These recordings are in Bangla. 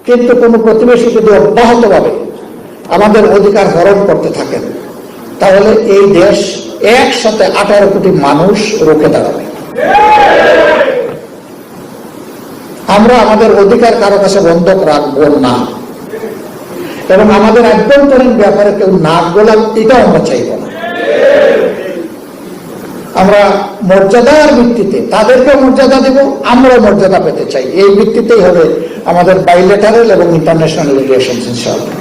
কিন্তু কোনো প্রতিবেশী যদি অব্যাহতভাবে আমাদের অধিকার হরণ করতে থাকেন, তাহলে এই দেশ একসাথে 18 কোটি মানুষ রুখে দাঁড়াবে। আমরা আমাদের অধিকার কারো কাছে বন্ধক রাখবো না, এবং আমাদের আভ্যন্তরীণ ব্যাপারে কেউ নাক গলান এটাও আমরা চাইব না। আমরা মর্যাদার ভিত্তিতে তাদেরকে মর্যাদা দেব, আমরা মর্যাদা পেতে চাই। এই ভিত্তিতেই হবে আমাদের বাইলেটারাল এবং ইন্টারন্যাশনাল রিলেশনস ইনশাআল্লাহ।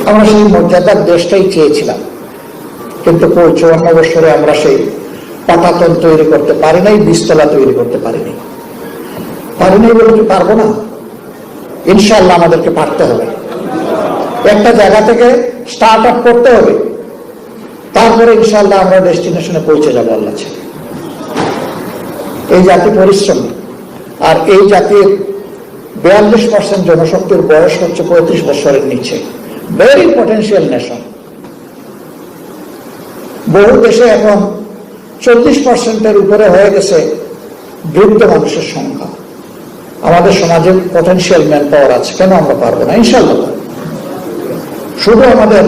আমরা সেই মর্যাদার দেশটাই চেয়েছিলাম, কিন্তু 54 বছরে আমরা সেই পাটাতন তৈরি করতে পারি নাই, বীজতলা তৈরি করতে পারিনি। পারিনি বলে কি পারবো না? ইনশাআল্লাহ আমাদেরকে পারতে হবে। একটা জায়গা থেকে স্টার্ট আপ করতে হবে, তারপরে ইনশাআল্লাহ আমরা ডেস্টিনেশনে পৌঁছে যাবো আল্লাহ ছেড়ে। এই জাতি পরিশ্রমী, আর এই জাতির 42% জনশক্তির বয়স হচ্ছে 35 বছরের নিচে। Very potential nation. বহু দেশে এখন 40%-এর উপরে হয়ে গেছে বৃদ্ধ মানুষের সংখ্যা। আমাদের সমাজে পটেনশিয়াল ম্যান পাওয়ার আছে, কেন আমরা পারবো না? ইনশাআল্লাহ। শুধু আমাদের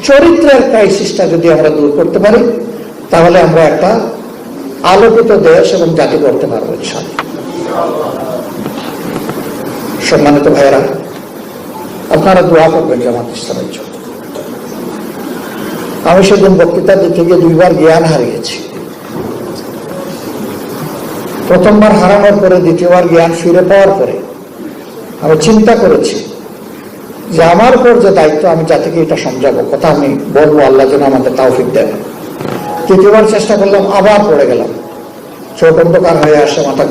চরিত্রের ক্রাইসিসটা যদি আমরা দূর করতে পারি, তাহলে আমরা একটা আলোকিত দেশ এবং জাতি করতে পারবো ইনশাআল্লাহ। সম্মানিত ভাইয়েরা, আপনারা দোয়া করবেন জামাত ইসলামের জন্য। আমি সেদিন বক্তৃতা দিতে গিয়ে 2বার জ্ঞান হারিয়েছি। প্রথমবার হারানোর পরে, দ্বিতীয়বার জ্ঞান ফিরে পাওয়ার পরে আমি চিন্তা করেছি যে আমার উপর যে দায়িত্ব, আমি জাতিকে এটা সমঝাবো, কথা আমি বলবো, আল্লাহ যেন আমাদের তৌফিক দেন। তৃতীয়বার চেষ্টা করলাম, আবার পড়ে গেলাম, চোখ অন্ধকার হয়ে আসে, মাথা